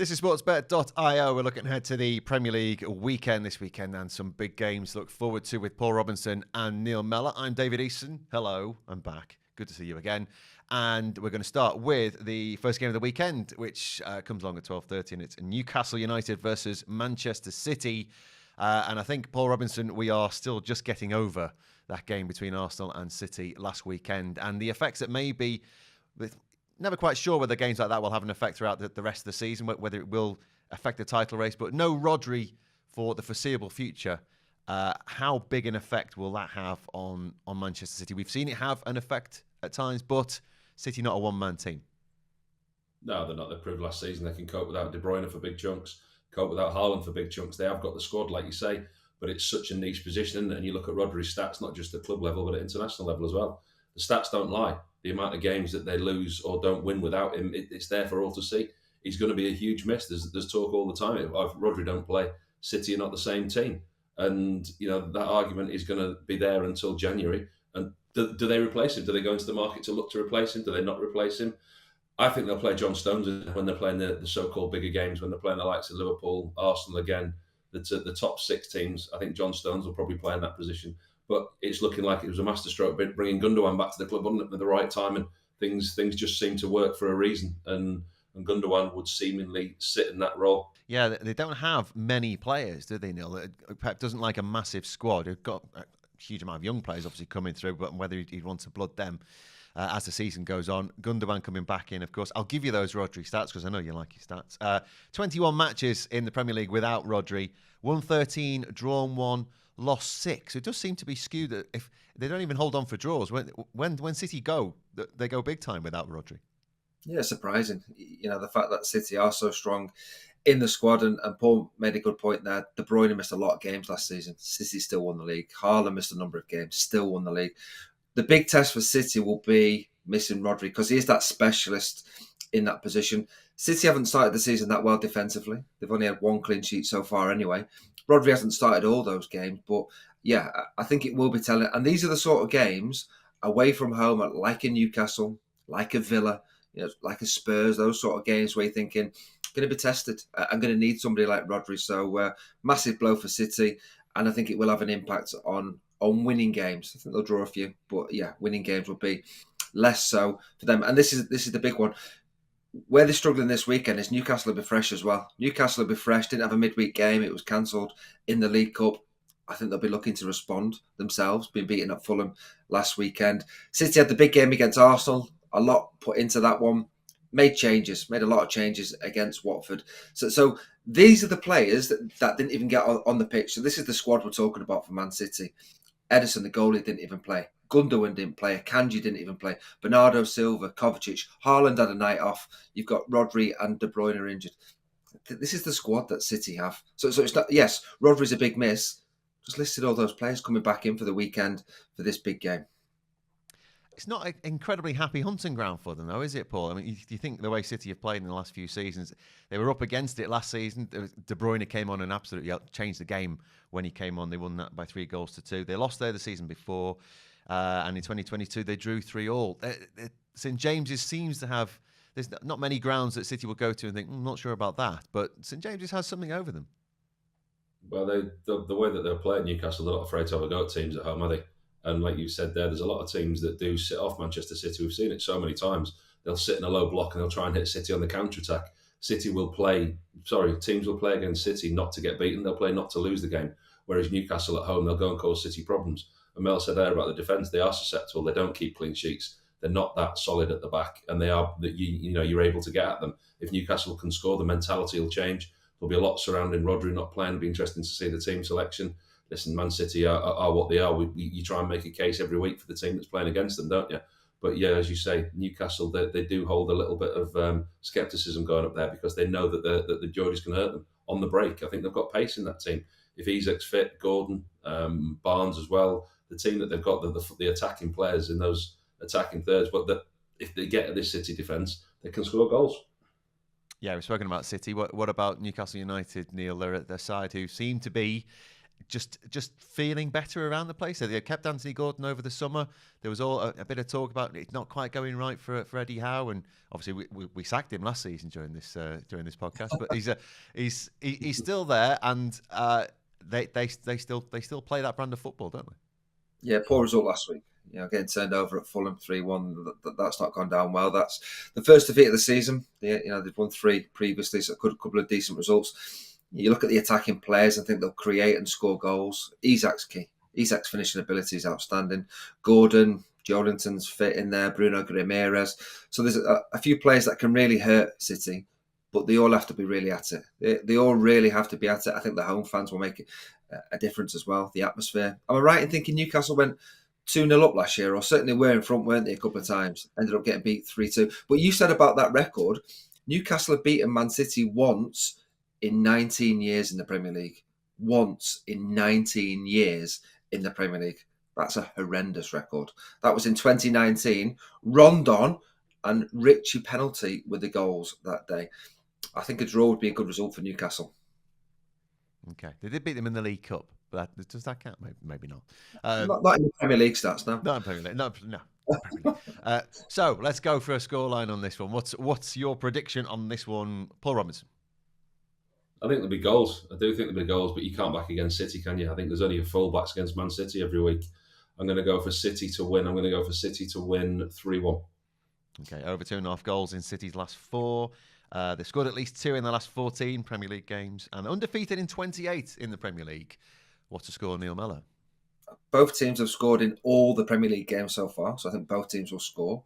This is sportsbet.io. We're looking ahead to the Premier League weekend this weekend and some big games to look forward to with Paul Robinson and Neil Mellor. I'm David Easson. Hello, I'm back. Good to see you again. And we're going to start with the first game of the weekend, which comes along at 12:30, and it's Newcastle United versus Manchester City. And I think, Paul Robinson, we are still just getting over that game between Arsenal and City last weekend and the effects that may be with. Never quite sure whether games like that will have an effect throughout the rest of the season, whether it will affect the title race. But no Rodri for the foreseeable future. How big an effect will that have on Manchester City? We've seen it have an effect at times, but City not a one-man team. No, they're not. They proved last season they can cope without De Bruyne for big chunks, cope without Haaland for big chunks. They have got the squad, like you say, but it's such a niche position, isn't it? And you look at Rodri's stats, not just at club level, but at international level as well. The stats don't lie. The amount of games that they lose or don't win without him, it's there for all to see. He's going to be a huge miss. There's talk all the time. If Rodri don't play, City are not the same team. And, that argument is going to be there until January. And do they replace him? Do they go into the market to look to replace him? Do they not replace him? I think they'll play John Stones when they're playing the so-called bigger games, when they're playing the likes of Liverpool, Arsenal again, the top six teams. I think John Stones will probably play in that position. But it's looking like it was a masterstroke bringing Gundogan back to the club, wasn't it, at the right time, and things just seem to work for a reason. And Gundogan would seemingly sit in that role. Yeah, they don't have many players, do they, Neil? Pep doesn't like a massive squad. They've got a huge amount of young players obviously coming through, but whether he'd want to blood them as the season goes on. Gundogan coming back in, of course. I'll give you those Rodri stats because I know you like your stats. 21 matches in the Premier League without Rodri, won 13, drawn 1, lost 6. It does seem to be skewed that if they don't even hold on for draws. When City go, they go big time without Rodri. Yeah, surprising. The fact that City are so strong in the squad, and Paul made a good point there. De Bruyne missed a lot of games last season. City still won the league. Haaland missed a number of games, still won the league. The big test for City will be missing Rodri because he is that specialist in that position. City haven't started the season that well defensively. They've only had one clean sheet so far anyway. Rodri hasn't started all those games, but yeah, I think it will be telling. And these are the sort of games away from home, like a Newcastle, like a Villa, like a Spurs, those sort of games where you're thinking, going to be tested. I'm going to need somebody like Rodri. So massive blow for City, and I think it will have an impact on winning games. I think they'll draw a few, but yeah, winning games will be less so for them. And this is the big one. Where they're struggling this weekend is Newcastle will be fresh as well. Newcastle will be fresh. Didn't have a midweek game. It was cancelled in the League Cup. I think they'll be looking to respond themselves, being beaten at Fulham last weekend. City had the big game against Arsenal. A lot put into that one. Made a lot of changes against Watford. So these are the players that didn't even get on the pitch. So this is the squad we're talking about for Man City. Ederson, the goalie, didn't even play. Gundogan didn't play. Akanji didn't even play. Bernardo Silva, Kovacic. Haaland had a night off. You've got Rodri and De Bruyne are injured. This is the squad that City have. So it's not. Yes, Rodri's a big miss. Just listed all those players coming back in for the weekend for this big game. It's not an incredibly happy hunting ground for them, though, is it, Paul? I mean, you think the way City have played in the last few seasons, they were up against it last season. De Bruyne came on and absolutely changed the game when he came on. They won that by 3-2. They lost there the season before, and in 2022 they drew 3-3. St James's seems to have. There's not many grounds that City will go to and think, I'm not sure about that, but St James's has something over them. Well, the way that they're playing Newcastle, they're not afraid to have a go at teams at home, are they? And like you said there's a lot of teams that do sit off Manchester City. We've seen it so many times. They'll sit in a low block and they'll try and hit City on the counter-attack. Teams will play against City not to get beaten. They'll play not to lose the game. Whereas Newcastle at home, they'll go and cause City problems. And Mel said there about the defence, they are susceptible. They don't keep clean sheets. They're not that solid at the back. And they are, you're able to get at them. If Newcastle can score, the mentality will change. There'll be a lot surrounding Rodri not playing. It'll be interesting to see the team selection. Listen, Man City are what they are. You try and make a case every week for the team that's playing against them, don't you? But yeah, as you say, Newcastle, they do hold a little bit of scepticism going up there because they know that the Geordies can hurt them on the break. I think they've got pace in that team. If Isak's fit, Gordon, Barnes as well, the team that they've got, the attacking players in those attacking thirds, but that if they get at this City defence, they can score goals. Yeah, we've spoken about City. What about Newcastle United, Neil? They're at their side who seem to be just feeling better around the place. They kept Anthony Gordon over the summer. There was all a bit of talk about it not quite going right for Eddie Howe, and obviously we sacked him last season during this podcast. But he's still there, and they still play that brand of football, don't they? Yeah, poor result last week. Getting turned over at Fulham 3-1. That's not gone down well. That's the first defeat of the season. They've won 3 previously, so a couple of decent results. You look at the attacking players and think they'll create and score goals. Isak's key. Isak's finishing ability is outstanding. Gordon, Joelinton's fit in there. Bruno Ramirez. So there's a few players that can really hurt City, but they all have to be really at it. They all really have to be at it. I think the home fans will make a difference as well. The atmosphere. Am I right in thinking Newcastle went 2-0 up last year, or certainly were in front, weren't they, a couple of times? Ended up getting beat 3-2. But you said about that record, Newcastle have beaten Man City once in 19 years in the Premier League. Once in 19 years in the Premier League. That's a horrendous record. That was in 2019. Rondon and Richie penalty were the goals that day. I think a draw would be a good result for Newcastle. Okay. They did beat them in the League Cup. But does that count? Maybe not. Not in the Premier League stats, no. Not in Premier League. No. Premier League. So let's go for a scoreline on this one. What's your prediction on this one, Paul Robinson? I think there'll be goals. I do think there'll be goals, but you can't back against City, can you? I think there's only a full-backs against Man City every week. I'm going to go for City to win. I'm going to go for City to win 3-1. Okay, over 2.5 goals in City's last 4. They've scored at least 2 in the last 14 Premier League games and undefeated in 28 in the Premier League. What's the score, Neil Mellor? Both teams have scored in all the Premier League games so far, so I think both teams will score.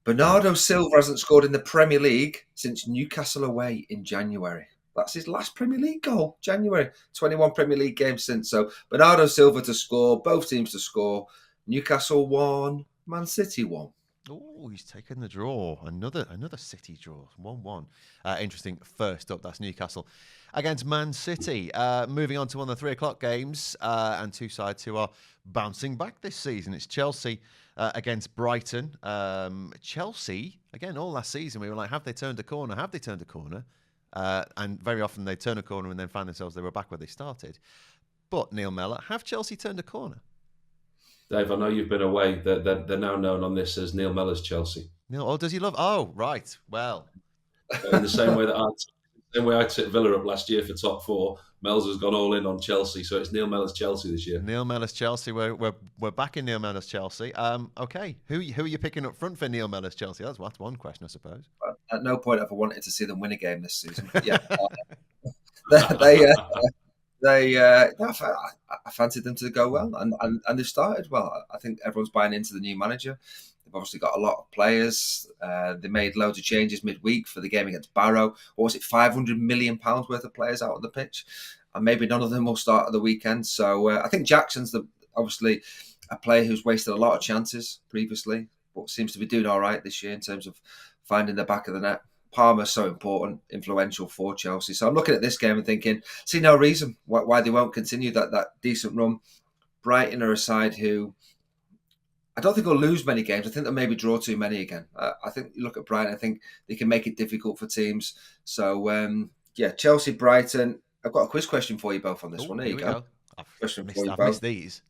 Bernardo Silva hasn't scored in the Premier League since Newcastle away in January. That's his last Premier League goal, January. 21 Premier League games since. So Bernardo Silva to score, both teams to score. Newcastle 1, Man City 1. Oh, he's taken the draw. Another City draw. 1-1. Interesting. First up, that's Newcastle against Man City. Moving on to one of the 3 o'clock games, and 2 sides who are bouncing back this season. It's Chelsea against Brighton. Chelsea, again, all last season, we were like, have they turned a corner? Have they turned a corner? And very often they turn a corner and then find themselves they were back where they started. But, Neil Mellor, have Chelsea turned a corner? Dave, I know you've been away. They're now known on this as Neil Mellor's Chelsea. Neil, does he love? Oh, right. Well, in the same way I took Villa up last year for top 4, Mel's has gone all in on Chelsea, so it's Neil Mellor's Chelsea this year. Neil Mellor's Chelsea. We're back in Neil Mellor's Chelsea. Okay, who are you picking up front for Neil Mellor's Chelsea? That's one question, I suppose. At no point have I wanted to see them win a game this season. Yeah, I fancied them to go well, and they've started well. I think everyone's buying into the new manager. They've obviously got a lot of players. They made loads of changes midweek for the game against Barrow. What was it, £500 million worth of players out on the pitch? And maybe none of them will start at the weekend. So I think Jackson's obviously a player who's wasted a lot of chances previously, but seems to be doing all right this year in terms of finding the back of the net. Palmer's so important, influential for Chelsea. So I'm looking at this game and thinking, see no reason why they won't continue that decent run. Brighton are a side who I don't think will lose many games. I think they'll maybe draw too many again. I think you look at Brighton, I think they can make it difficult for teams. So, Chelsea, Brighton. I've got a quiz question for you both on this one. There you go. I've missed these.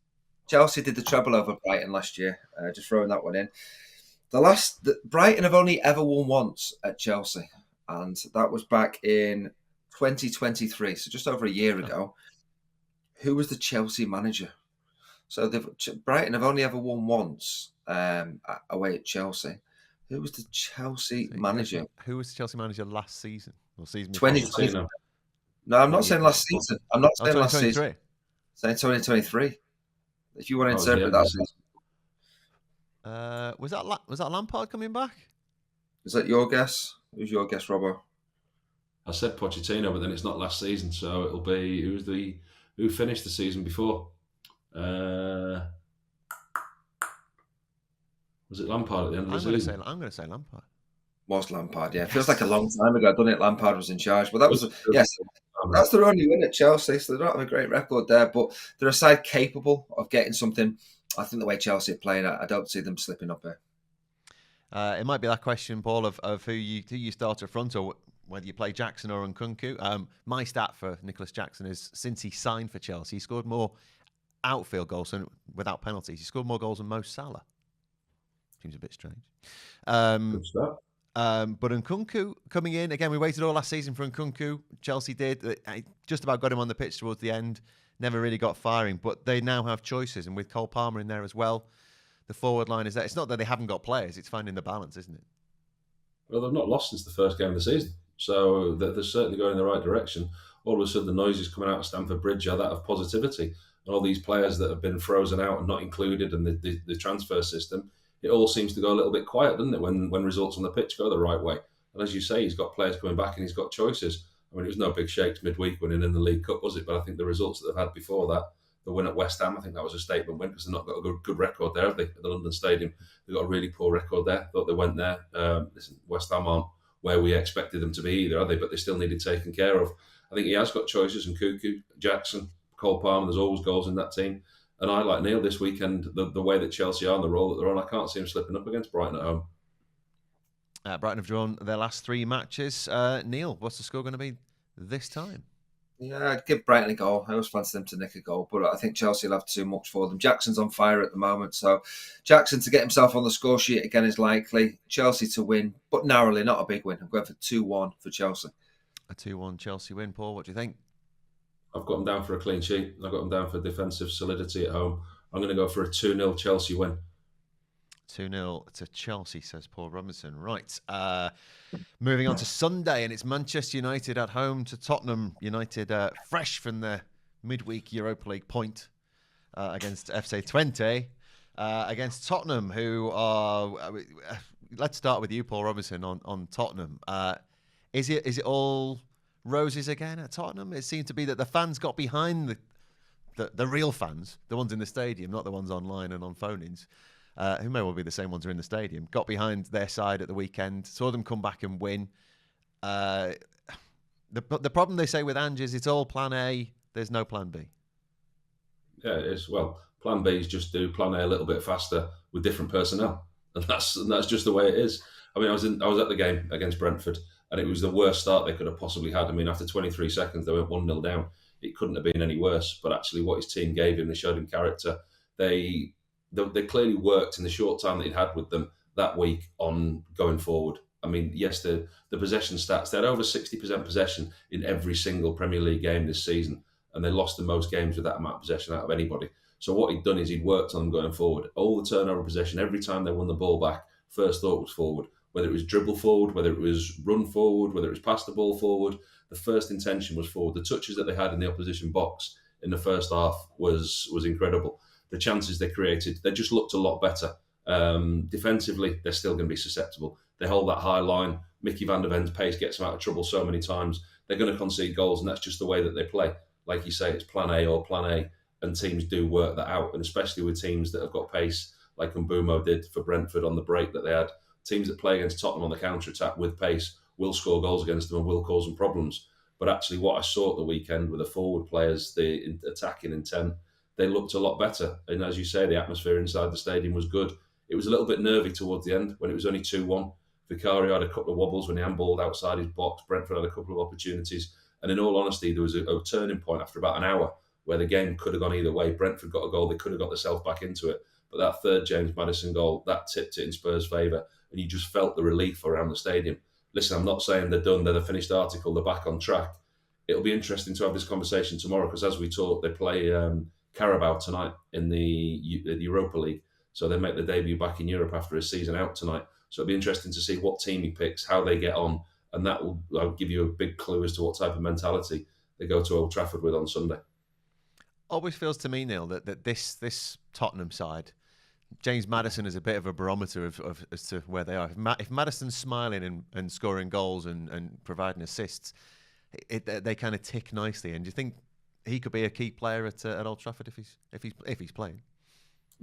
Chelsea did the treble over Brighton last year. Just throwing that one in. Brighton have only ever won once at Chelsea, and that was back in 2023, so just over a year ago. Who was the Chelsea manager? So Brighton have only ever won once away at Chelsea. Who was the Chelsea manager? Who was the Chelsea manager last season? Or season 2023. No, I'm not saying last season. I'm not saying last season. I'm saying 2023. If you want to interpret that season. Was that Lampard coming back? Is that your guess? Who's your guess, Robbo? I said Pochettino, but then it's not last season, so it'll be who finished the season before. Was it Lampard at the end of the season? I'm going to say Lampard. Was Lampard? Yeah, it feels like a long time ago, doesn't it? Lampard was in charge, but that was that's their only win at Chelsea, so they don't have a great record there. But they're a side capable of getting something. I think the way Chelsea are playing, I don't see them slipping up here. It might be that question, Paul, of who you start up front, or whether you play Jackson or Nkunku. My stat for Nicholas Jackson is since he signed for Chelsea, he scored more outfield goals and without penalties. He scored more goals than Mo Salah. Seems a bit strange. Good start. But Nkunku coming in, again, we waited all last season for Nkunku. Chelsea did. I just about got him on the pitch towards the end. Never really got firing, but they now have choices. And with Cole Palmer in there as well, the forward line is there. It's not that they haven't got players, it's finding the balance, isn't it? Well, they've not lost since the first game of the season. So they're certainly going in the right direction. All of a sudden, the noises coming out of Stamford Bridge are that of positivity. And all these players that have been frozen out and not included in the transfer system, it all seems to go a little bit quiet, doesn't it, when results on the pitch go the right way. And as you say, he's got players coming back and he's got choices. I mean, it was no big shakes midweek winning in the League Cup, was it? But I think the results that they've had before that, the win at West Ham, I think that was a statement win because they've not got a good record there, have they? At the London Stadium, they've got a really poor record there. Thought they went there. Listen, West Ham aren't where we expected them to be either, are they? But they still needed taken care of. I think he has got choices, and Nkunku, Jackson, Cole Palmer, there's always goals in that team. And I like Neil this weekend, the way that Chelsea are and the role that they're on, I can't see him slipping up against Brighton at home. Brighton have drawn their last 3 matches. Neil, what's the score going to be this time? Yeah, I'd give Brighton a goal. I always fancy them to nick a goal, but I think Chelsea will have too much for them. Jackson's on fire at the moment, so Jackson to get himself on the score sheet again is likely. Chelsea to win, but narrowly, not a big win. I'm going for 2-1 for Chelsea. A 2-1 Chelsea win. Paul, what do you think? I've got them down for a clean sheet. I've got them down for defensive solidity at home. I'm going to go for a 2-0 Chelsea win. 2-0 to Chelsea, says Paul Robinson. Right. Moving on to Sunday, and it's Manchester United at home to Tottenham. United fresh from the midweek Europa League point against FC Twente. Against Tottenham, who are... let's start with you, Paul Robinson, on Tottenham. Is it all roses again at Tottenham? It seemed to be that the fans got behind the real fans, the ones in the stadium, not the ones online and on phone-ins, who may well be the same ones who are in the stadium, got behind their side at the weekend, saw them come back and win. The problem they say with Ange is it's all plan A, there's no plan B. Yeah, it is. Well, plan B is just do plan A a little bit faster with different personnel. And that's just the way it is. I mean, I was at the game against Brentford, and it was the worst start they could have possibly had. I mean, after 23 seconds, they went 1-0 down. It couldn't have been any worse. But actually, what his team gave him, they showed him character. They clearly worked in the short time that he'd had with them that week on going forward. I mean, yes, the possession stats, they had over 60% possession in every single Premier League game this season, and they lost the most games with that amount of possession out of anybody. So what he'd done is he'd worked on them going forward. All the turnover possession, every time they won the ball back, first thought was forward. Whether it was dribble forward, whether it was run forward, whether it was pass the ball forward, the first intention was forward. The touches that they had in the opposition box in the first half was incredible. The chances they created, they just looked a lot better. Defensively, they're still going to be susceptible. They hold that high line. Mickey van der Ven's pace gets them out of trouble so many times. They're going to concede goals, and that's just the way that they play. Like you say, it's plan A or plan A, and teams do work that out, and especially with teams that have got pace, like Mbumo did for Brentford on the break that they had. Teams that play against Tottenham on the counter-attack with pace will score goals against them and will cause them problems. But actually what I saw at the weekend with the forward players, the attacking intent, they looked a lot better. And as you say, the atmosphere inside the stadium was good. It was a little bit nervy towards the end when it was only 2-1. Vicario had a couple of wobbles when he handballed outside his box. Brentford had a couple of opportunities. And in all honesty, there was a turning point after about an hour where the game could have gone either way. Brentford got a goal. They could have got themselves back into it. But that third James Maddison goal, that tipped it in Spurs' favour. And you just felt the relief around the stadium. Listen, I'm not saying they're done. They're the finished article. They're back on track. It'll be interesting to have this conversation tomorrow because as we talk, they play Carabao tonight in the Europa League. So they make their debut back in Europe after a season out tonight. So it'll be interesting to see what team he picks, how they get on. And that will give you a big clue as to what type of mentality they go to Old Trafford with on Sunday. Always feels to me, Neil, that this Tottenham side, James Maddison is a bit of a barometer of as to where they are. If Maddison's smiling and scoring goals and providing assists, they kind of tick nicely. And do you think he could be a key player at Old Trafford if he's playing?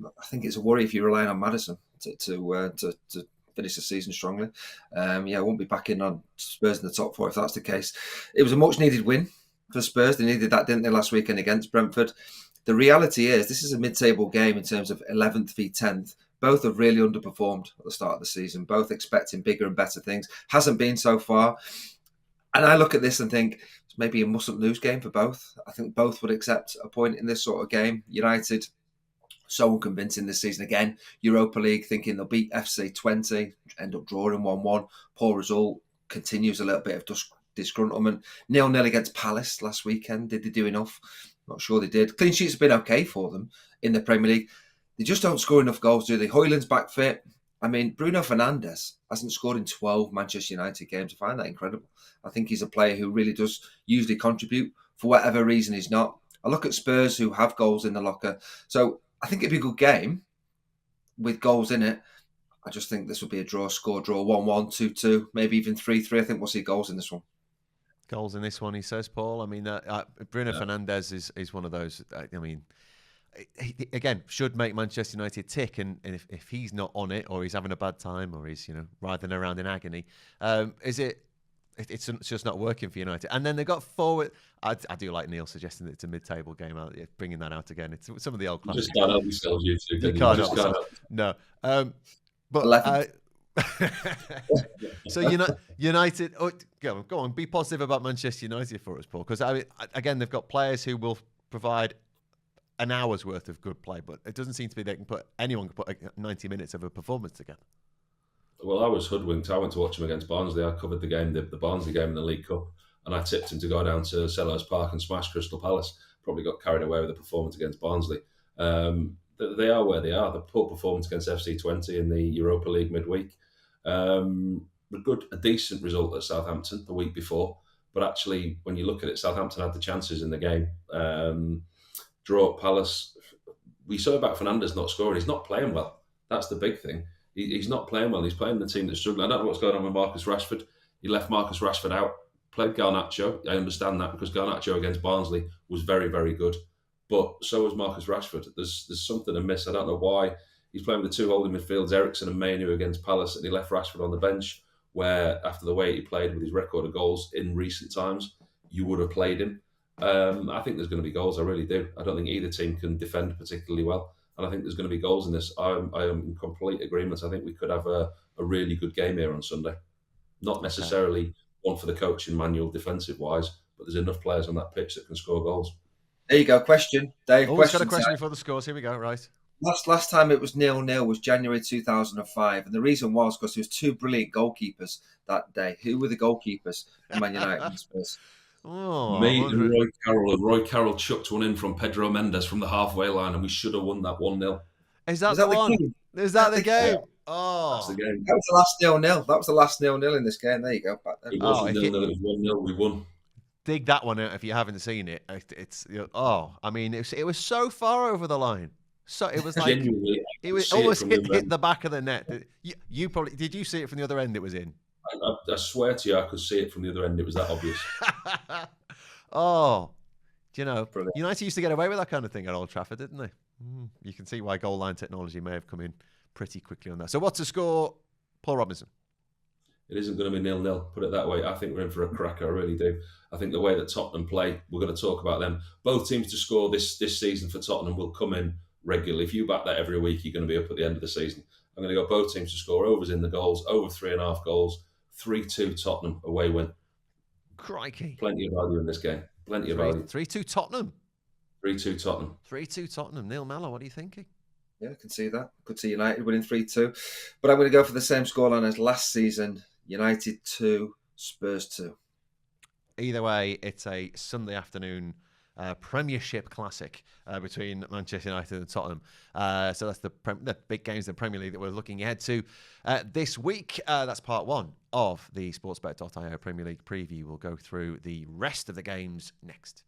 I think it's a worry if you're relying on Maddison to finish the season strongly. I won't be back in on Spurs in the top 4 if that's the case. It was a much needed win for Spurs. They needed that, didn't they, last weekend against Brentford? The reality is this is a mid-table game in terms of 11th v 10th. Both have really underperformed at the start of the season, both expecting bigger and better things. Hasn't been so far. And I look at this and think it's maybe a mustn't-lose game for both. I think both would accept a point in this sort of game. United, so unconvincing this season again. Europa League, thinking they'll beat FC 20, end up drawing 1-1. Poor result, continues a little bit of disgruntlement. 0-0 against Palace last weekend. Did they do enough? Not sure they did. Clean sheets have been okay for them in the Premier League. They just don't score enough goals, do they? Højlund's back fit. I mean, Bruno Fernandes hasn't scored in 12 Manchester United games. I find that incredible. I think he's a player who really does usually contribute. For whatever reason, he's not. I look at Spurs who have goals in the locker. So I think it'd be a good game with goals in it. I just think this would be a draw, 1-1, 2-2, maybe even 3-3. I think we'll see goals in this one. Goals in this one, he says, Paul. I mean, Bruno Fernandes is one of those. I mean, he, again, should make Manchester United tick. And if he's not on it, or he's having a bad time, or he's writhing around in agony, it's just not working for United. And then they got forward. I do like Neil suggesting that it's a mid-table game. Bringing that out again. It's some of the old classics. Just can't help yourselves, you two. You can't help yourself. No. But so United. Oh, go on. Be positive about Manchester United for us, Paul. Because again, they've got players who will provide an hour's worth of good play, but it doesn't seem to be anyone can put 90 minutes of a performance together. Well, I was hoodwinked. I went to watch him against Barnsley. I covered the game, the Barnsley game in the League Cup, and I tipped him to go down to Selhurst Park and smash Crystal Palace. Probably got carried away with the performance against Barnsley. They are where they are. The poor performance against FC 20 in the Europa League midweek. A decent result at Southampton the week before. But actually, when you look at it, Southampton had the chances in the game. Draw at Palace. We saw about Fernandes not scoring. He's not playing well. That's the big thing. He's not playing well. He's playing the team that's struggling. I don't know what's going on with Marcus Rashford. He left Marcus Rashford out. Played Garnacho. I understand that because Garnacho against Barnsley was very, very good. But so was Marcus Rashford. There's something amiss. I don't know why. He's playing with the two holding midfields, Eriksen and Mainu against Palace, and he left Rashford on the bench, where after the way he played with his record of goals in recent times, you would have played him. I think there's going to be goals. I really do. I don't think either team can defend particularly well. And I think there's going to be goals in this. I am in complete agreement. I think we could have a really good game here on Sunday. Not necessarily one for the coaching manual defensive-wise, but there's enough players on that pitch that can score goals. There you go. Question, Dave. Always got a question before the scores. Here we go. Right. Last time it was 0-0 was January 2005. And the reason was because there was two brilliant goalkeepers that day. Who were the goalkeepers in Man United and Spurs? Me and Roy Carroll. And Roy Carroll chucked one in from Pedro Mendes from the halfway line, and we should have won that 1-0. Is that the one? Game? Is that the game? Yeah. Oh, that's the game. That was the last 0-0. That was the last 0-0 in this game. There you go. Back then. It wasn't 0-0. It was 1-0. We won. Dig that one out if you haven't seen it. It's I mean, it was so far over the line. So it was like genuinely, it was almost hit the back of the net. You probably did. You see it from the other end? It was in. I swear to you, I could see it from the other end. It was that obvious. Brilliant. United used to get away with that kind of thing at Old Trafford, didn't they? You can see why goal line technology may have come in pretty quickly on that. So what's the score, Paul Robinson? It isn't going to be 0-0, put it that way. I think we're in for a cracker, I really do. I think the way that Tottenham play, we're going to talk about them. Both teams to score this season for Tottenham will come in regularly. If you back that every week, you're going to be up at the end of the season. I'm going to go both teams to score. Overs in the goals, over 3.5 goals, 3-2 Tottenham, away win. Crikey. Plenty of value in this game. Plenty of value. 3-2 Tottenham. 3-2 Tottenham. 3-2 Tottenham. Neil Mellor, what are you thinking? Yeah, I can see that. Could see United winning 3-2. But I'm going to go for the same scoreline as last season. United 2, Spurs 2. Either way, it's a Sunday afternoon Premiership classic between Manchester United and Tottenham. So that's the big games in the Premier League that we're looking ahead to this week. That's part one of the Sportsbet.io Premier League preview. We'll go through the rest of the games next.